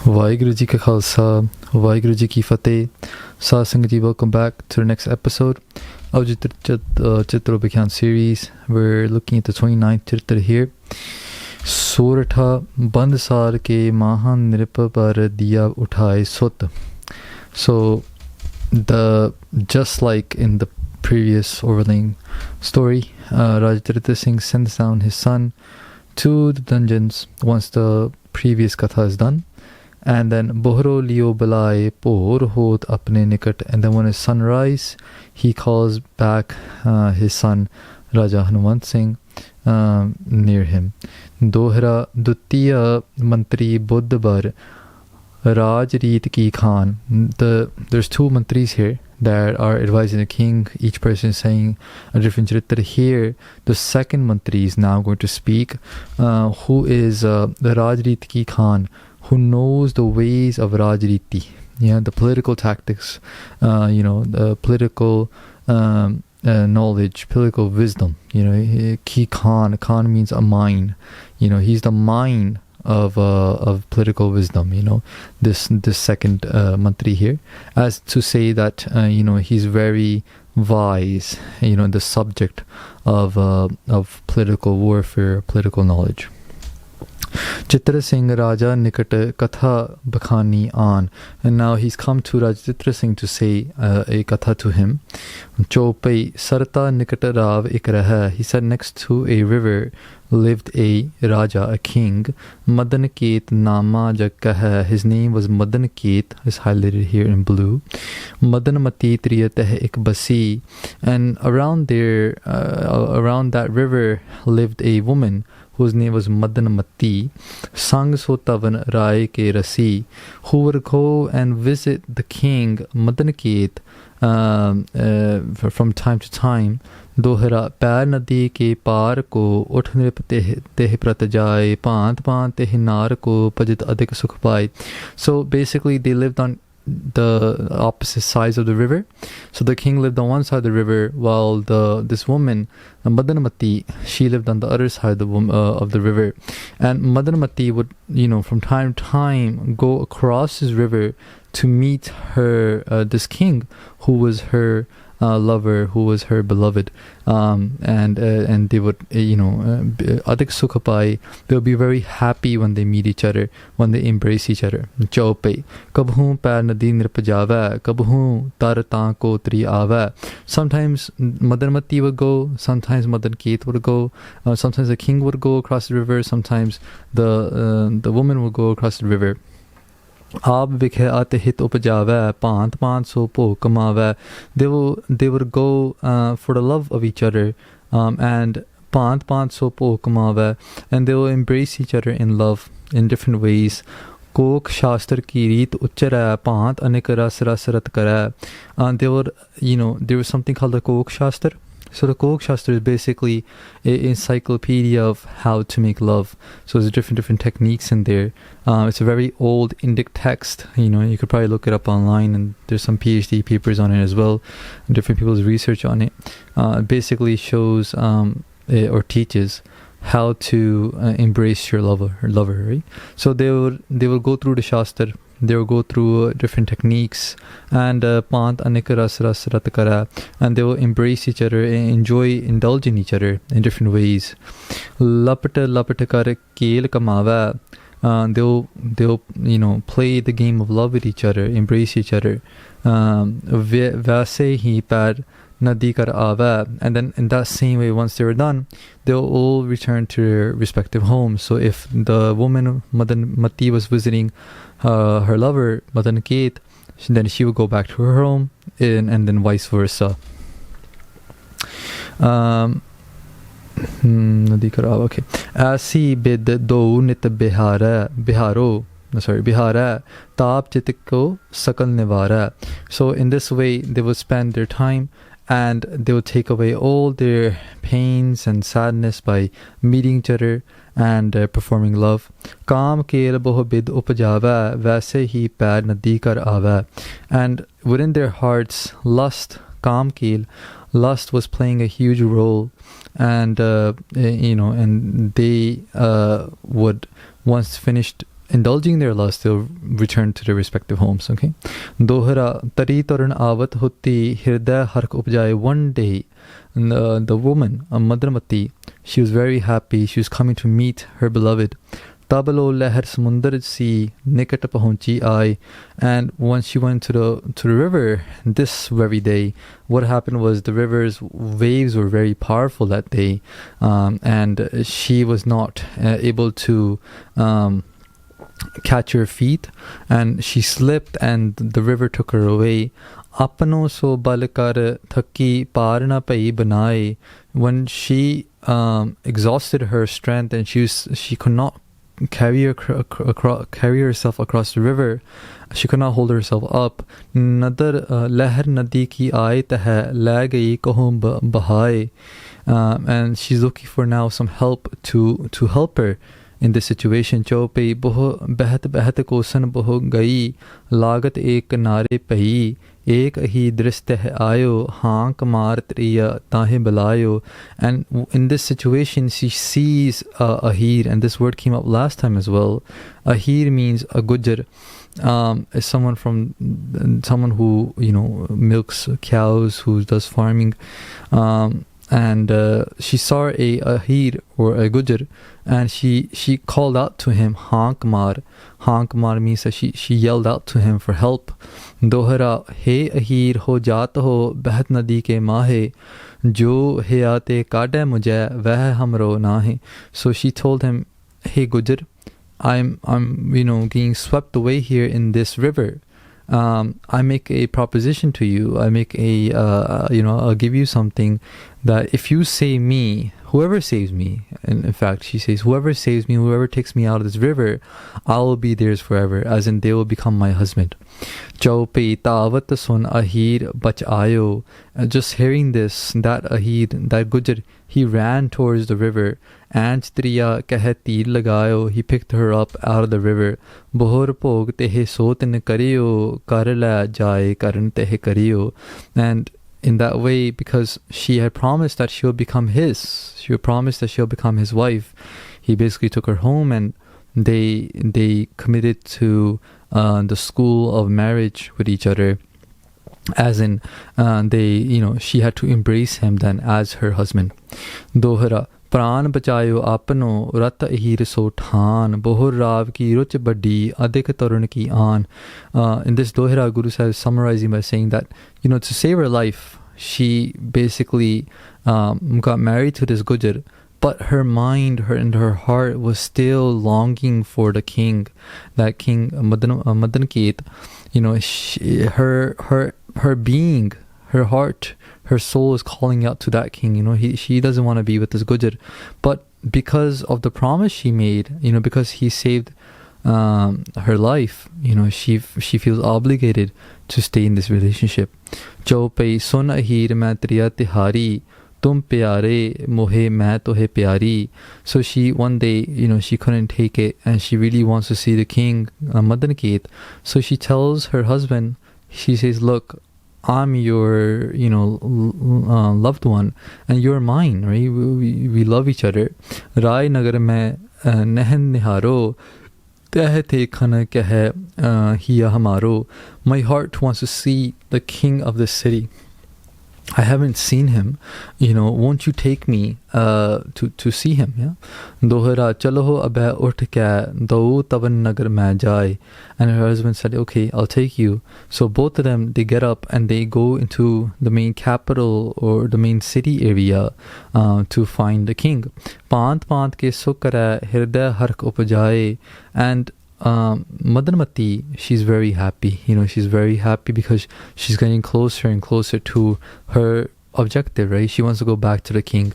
Vaheguru Ji Ka Khalsa, Vaheguru Ji Ki Fateh. Saad Sangat Ji, welcome back to the next episode of the Charitropakhyan series. We're looking at the 29th Chartir here. Soratha Bandasar ke Mahan Nirpa par diya uthaye sut. So, just like in the previous overlaying story, Raja Singh sends down his son to the dungeons once the previous katha is done. And then Bohro Leo Balai Por Hot Apne Nikat. And then when his son rise, he calls back his son Raja Hanumant Singh near him. Dohra Dutiya Mantri Buddhabar Raj Reet Ki Khan. There's two mantris here that are advising the king. Each person is saying a different Charitr. Here, the second mantri is now going to speak, who is the Rajrit Ki Khan, who knows the ways of Rajriti, the political tactics, the political knowledge, political wisdom. Ki Khan means a mind. He's the mind of political wisdom. This second mantri here, as to say that he's very wise. The subject of political warfare, political knowledge. Chitra Singh Raja Nikat Katha Bakhani An. And now he's come to Rajputana Singh to say a katha to him. Chopai Sarta Nikat Rav Ikraha. He said next to a river lived a Raja, a king. Madan Ket Nama Jakaha. His name was Madan Ket, is highlighted here in blue. Madan Mati Triyatah Ik Basi. And around there, around that river lived a woman whose name was Madanamati, Sang Sotavan Rai Ke Rasi, who would go and visit the king Madanaket from time to time. Dohra Pair Nadi ke Par ko Uthnip Teh Pratajai, Pant Pant Tehinar ko Pajit Adik Sukhpai. So basically, they lived on the opposite sides of the river. So the king lived on one side of the river, while this woman Madanamati, she lived on the other side of the river. And Madanamati would from time to time go across this river to meet her this king, who was her lover, who was her beloved, and they would adik sukhapai. They'll be very happy when they meet each other, when they embrace each other. Chaupai kabhu pair nadi nirpajava, kabhu tarata ko tri ava. Sometimes Madanmati would go, sometimes Madan Ket would go, sometimes the king would go across the river, sometimes the woman would go across the river. Ab vikhe ate Hitopadesa, pant pant so po kamava. They would go for the love of each other, and pant pant so po kamava, and they will embrace each other in love in different ways. Kok Shastra ki reet uchara pant anek ras ras rat kara. They would, there was something called the Kok Shastra. So the Kok Shastra is basically an encyclopedia of how to make love. So there's different techniques in there. It's a very old Indic text. You could probably look it up online, and there's some PhD papers on it as well. Different people's research on it. It basically shows or teaches how to embrace your lover, right? So they will go through the Shastra. They will go through different techniques, and pant anek ras ras rat kara, and they will embrace each other and indulge in each other in different ways. Lapata kar kel kamava. They'll play the game of love with each other, embrace each other. Vase hi par nadi kar ava. And then in that same way, once they were done, they'll all return to their respective homes. So if the woman Madanmati was visiting her lover Madan Ket, then she would go back to her home, and then vice versa. Okay. Asi bid do nit bihara taap chitiko sakal nivara. So in this way, they will spend their time, and they will take away all their pains and sadness by meeting each other and performing love. Kaam kel boh bid upajava, vaise hi pair nadi kar ava. And within their hearts, lust, kaam kel, lust was playing a huge role. And and they would, once finished indulging their lust, they'll return to their respective homes. Okay. Dohra tari taran avat hotti hirday hark upjaye. One day, the woman, Madramati, she was very happy. She was coming to meet her beloved. Tabalo lehar samundar si nikat pahunchi ai. And once she went to the river this very day, what happened was the river's waves were very powerful that day, and she was not able to catch her feet, and she slipped, and the river took her away. Apano so balakar thaki parna pai banaye. When she exhausted her strength and she could not carry herself across the river, she could not hold herself up. Nadar lehar nadi ki aayat hai la gayi kahum bahaye. And she's looking for now some help to help her in this situation. Chaupe boh behat kosan boh gayi lagat ek kinare pahi. Ek hi driste hai ayo haan kamar triya tahe balayo. And in this situation she sees ahir, and this word came up last time as well. Ahir means a gujar, is someone who milks cows, who does farming, and she saw a ahir or a gujar, and she called out to him, Hankmar. Hankmar means that she yelled out to him for help. Dohra he ahir ho jaat ho behat nadi ke mahe, jo hayate kaade mujhe veh hamro nahe. So she told him, hey gujar, I'm getting swept away here in this river. I make a proposition to you. I make I'll give you something that if you save me, whoever saves me, and in fact she says, whoever saves me, whoever takes me out of this river, I will be theirs forever, as in they will become my husband. Chaupe tavat sun ahir bach ayo. Just hearing this, that ahir, that gujar, he ran towards the river. Anch triya kahe tir lagayo. He picked her up out of the river. Bohor pog tehe sotin kariyo, karla jai karan tehe kariyo. And in that way, because she had promised that she'll become his, she promised that she'll become his wife, he basically took her home, and they committed to the school of marriage with each other, as in she had to embrace him then as her husband. Dohra Pran bachayo apno rat ahir so than bohur rav ki ruch badi adik tarun ki aan. In this dohra, Guru Sahib is summarizing by saying that to save her life, she basically got married to this gujar, but her mind, and her heart was still longing for the king, that king Madanket. Her being, her heart, her soul is calling out to that king. She doesn't want to be with this gujar, but because of the promise she made, because he saved her life, she feels obligated to stay in this relationship. Chaupai sun ahir main triya tihari, tum pyare mohe main tohe pyari. So she one day, she couldn't take it, and she really wants to see the king, Madanket. So she tells her husband, she says, look, I'm your loved one, and you're mine, right? We love each other. Rai nagar mein nehen niharo, tehte khana keh hiya hamaro. My heart wants to see the king of the city. I haven't seen him, won't you take me to see him? Yeah. Dohra chalo abha uth ke do tavan nagar mein jaye. And her husband said, okay, I'll take you. So both of them, they get up and they go into the main capital or the main city area to find the king. Pant pant ke sukara hirday hark upajaye. And Madanmati, she's very happy. She's very happy because she's getting closer and closer to her objective, right? She wants to go back to the king.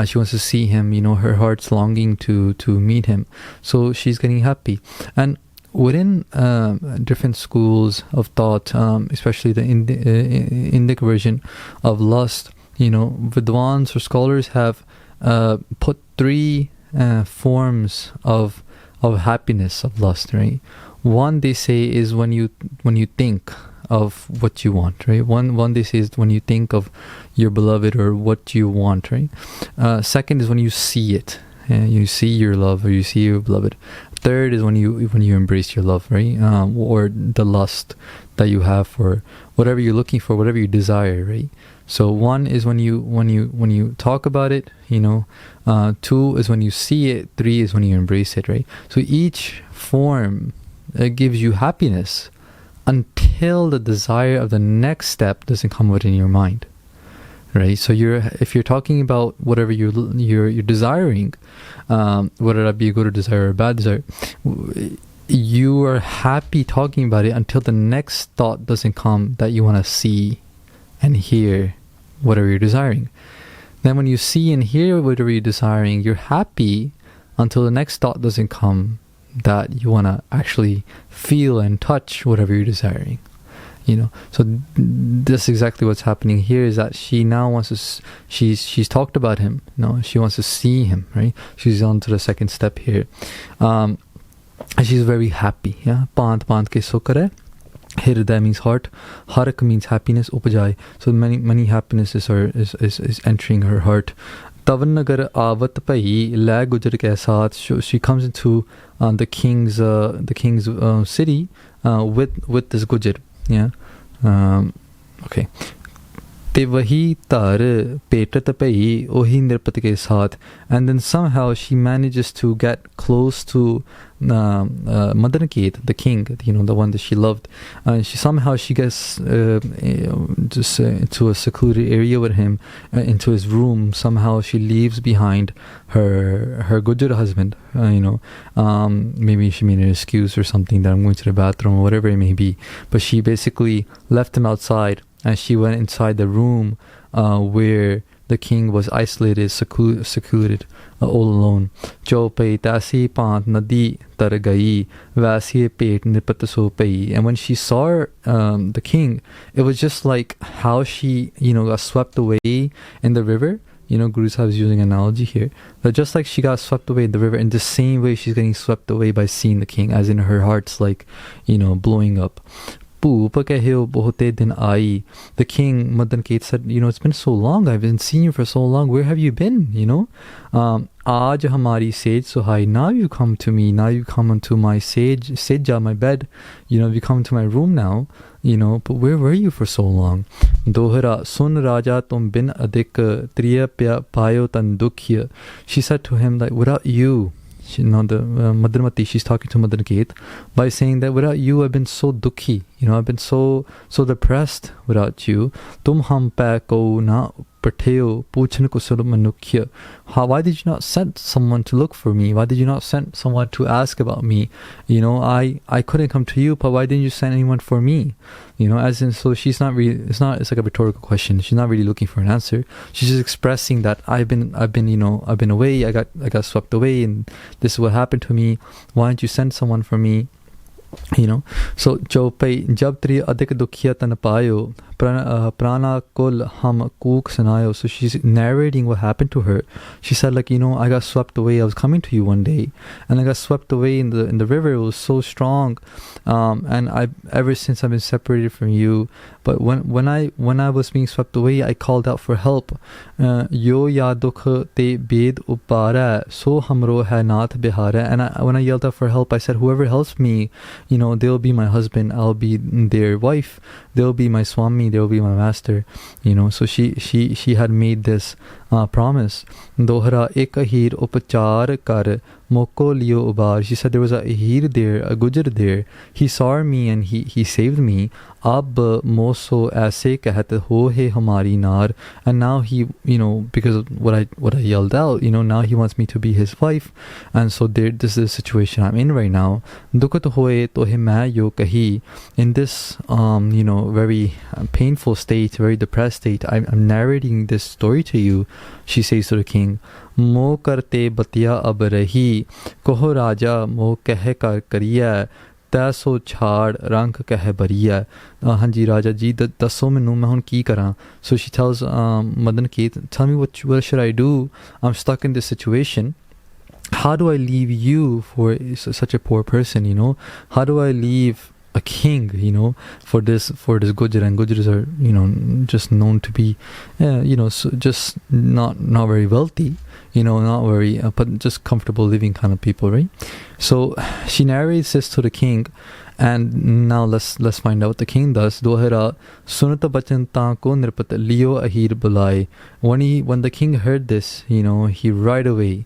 She wants to see him. Her heart's longing to meet him. So she's getting happy. And within different schools of thought, especially the Indic version of lust, Vidwans or scholars have put three forms of happiness, of lust, right? One, they say, is when you think of what you want, right? One they say is when you think of your beloved or what you want, right? Second is when you see it, you see your love or you see your beloved. third is when you embrace your love, right? Or the lust that you have for whatever you're looking for, whatever you desire, right? So 1 is when you talk about it, 2 is when you see it, 3 is when you embrace it, right? So each form gives you happiness until the desire of the next step doesn't come within your mind, right? So if you're talking about whatever you're desiring, whether that be a good desire or a bad desire, you are happy talking about it until the next thought doesn't come that you want to see and hear whatever you're desiring. Then when you see and hear whatever you're desiring, you're happy until the next thought doesn't come that you want to actually feel and touch whatever you're desiring. So this is exactly what's happening here, is that she now wants to, she's talked about him, she wants to see him, right? She's on to the second step here. And she's very happy. Pant ke sukar hai. Hirday means heart. Harak means happiness. Upajai. So many happinesses is entering her heart. Tavannagar avat pai la gujar ke saath. So she comes into the king's city with this gujar. Okay. Te wahi tar petat pai ohi nirpat ke saath. And then somehow she manages to get close to Madanakit, the king, the one that she loved. She gets just into a secluded area with him, into his room. Somehow she leaves behind her Gujar husband. Maybe she made an excuse or something that I'm going to the bathroom or whatever it may be. But she basically left him outside, and she went inside the room where the king was isolated, secluded, all alone. Chopei tasi pant nadi tar gayi vasi pet nipat so pei. And when she saw the king, it was just like how she got swept away in the river. Guru Sahib is using an analogy here, but just like she got swept away in the river, in the same way she's getting swept away by seeing the king, as in her heart's like blowing up. The king Madanakit said, it's been so long, I've been seeing you for so long, where have you been? Aaj hamari sage suhai, now you come to me, now you come onto my sejja, my bed, you come to my room now, but where were you for so long? Dohra sun raja tum bin adik triya payo tan dukhya. She said to him, like, without you, Madhurmati, she's talking to Madanakit by saying that without you I've been so dukhi, I've been so depressed without you. Tum ham pa ko na pateo puchhan ko sulum manukhya. Why did you not send someone to look for me? Why did you not send someone to ask about me? I couldn't come to you, but why didn't you send anyone for me? As in, so she's not really, it's like a rhetorical question. She's not really looking for an answer. She's just expressing that I've been away, I got swept away, and this is what happened to me. Why didn't you send someone for me? So Chopei jab tri adik dukhya tan payo prana kul ham kook sanayo. So she's narrating what happened to her. She said, like, I got swept away. I was coming to you one day, and I got swept away in the river. It was so strong, and ever since I've been separated from you. But when I was being swept away, I called out for help. Yo ya dukh te bed upara so hamro hai nath bihara. And when I yelled out for help, I said, whoever helps me, they'll be my husband, I'll be their wife, they'll be my swami, they'll be my master. So she had made this promise. Dohra ek ahir upachar kar moko liyo ubar. She said there was a ahir there, a gujar there. He saw me and he saved me. Ab moso aise kahat ho hai hamari nar. And now he, because of what I yelled out, now he wants me to be his wife. And so this is the situation I'm in right now. Dukat hoye tohe main yo kahi. In this very painful state, very depressed state, I'm narrating this story to you. She says to the king, Mo karte batiya ab rahi, koho raja mo keh kar kariya, taso chhad rank keh bariya. Hanji Raja ji, dasso mainu main hun ki karan. So she tells Madanakit, tell me what should I do? I'm stuck in this situation. How do I leave you for such a poor person? How do I leave a king, for this Gujar? And Gujars are, just known to be, so just not very wealthy. not very, but just comfortable living kind of people, right? So she narrates this to the king, and now let's find out what the king does. Dohera sunata bachan ta ko nirpat liyo ahir bulai. When the king heard this, he right away,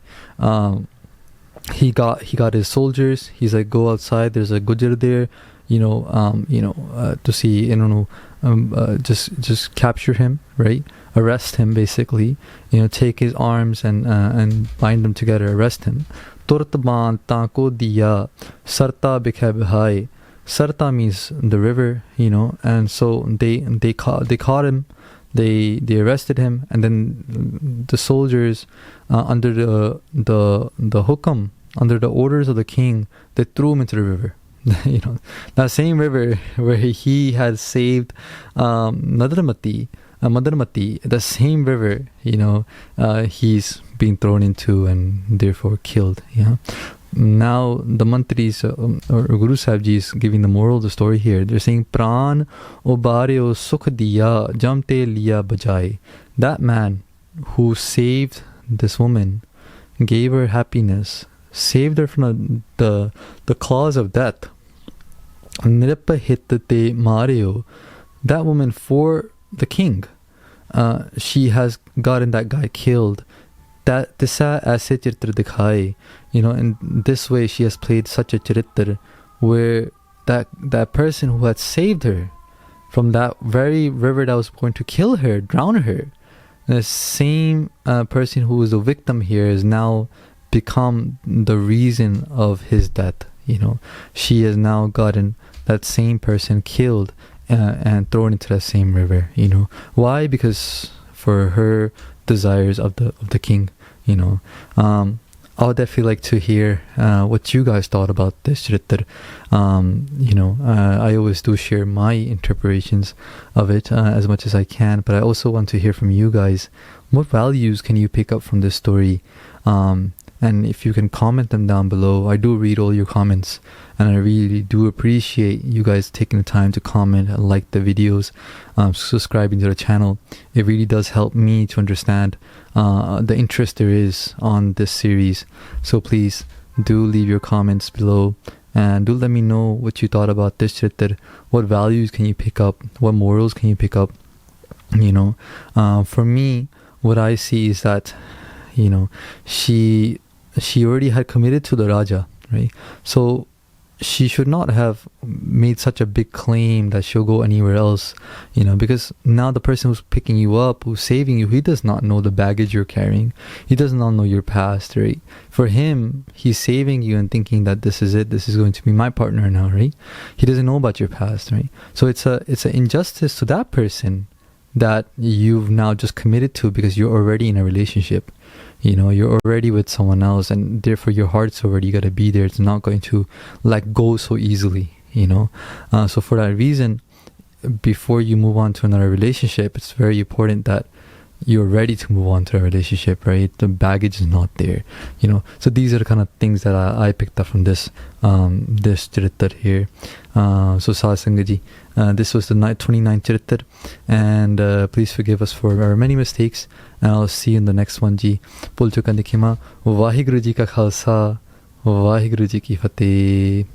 he got his soldiers. He's like, go outside. There's a Gujar there, to see, just capture him, right? Arrest him, basically. Take his arms and bind them together. Arrest him. Turtaban ta ko diya sarta bikha bhai. Sarta means the river, and so they caught him. They arrested him, and then the soldiers, under the hukam, under the orders of the king, they threw him into the river. That same river where he had saved Madarmati, the same river, he's being thrown into and therefore killed. Now the mantris or Guru Sahib Ji is giving the moral of the story here. They're saying pran obareo sukh diya jamte liya bajai. That man who saved this woman, gave her happiness, saved her from the claws of death. Nirpa hitte mareo. That woman, for the king, she has gotten that guy killed. That tisa aise Chartir dikhai, in this way she has played such a Charitr, where that person who had saved her from that very river that was going to kill her, drown her, the same person who was a victim here has now become the reason of his death. She has now gotten that same person killed and thrown into that same river. Why? Because for her desires of the king. I would definitely like to hear what you guys thought about this Charitr. I always do share my interpretations of it as much as I can, but I also want to hear from you guys. What values can you pick up from this story? And if you can comment them down below. I do read all your comments, and I really do appreciate you guys taking the time to comment and like the videos, subscribing to the channel. It really does help me to understand the interest there is on this series. So please do leave your comments below, and do let me know what you thought about this Charitr. What values can you pick up? What morals can you pick up? For me, what I see is that she already had committed to the Raja, right? So she should not have made such a big claim that she'll go anywhere else, because now the person who's picking you up, who's saving you, he does not know the baggage you're carrying. He does not know your past, right? For him, he's saving you and thinking that this is it. This is going to be my partner now, right? He doesn't know about your past, right? So it's an injustice to that person that you've now just committed to, because you're already in a relationship. You're already with someone else, and therefore your heart's already got to be there. It's not going to let go so easily, So for that reason, before you move on to another relationship, it's very important that you're ready to move on to a relationship, right? The baggage is not there, So these are the kind of things that I picked up from this Charitr here. So Sahaj Sangat Ji, this was the 29th Charitr, and please forgive us for our many mistakes, and I'll see you in the next one. Ji, Pul Chukan Dikhima, Vaheguru Ji Ka Khalsa, Vaheguru Ji Ki Fateh.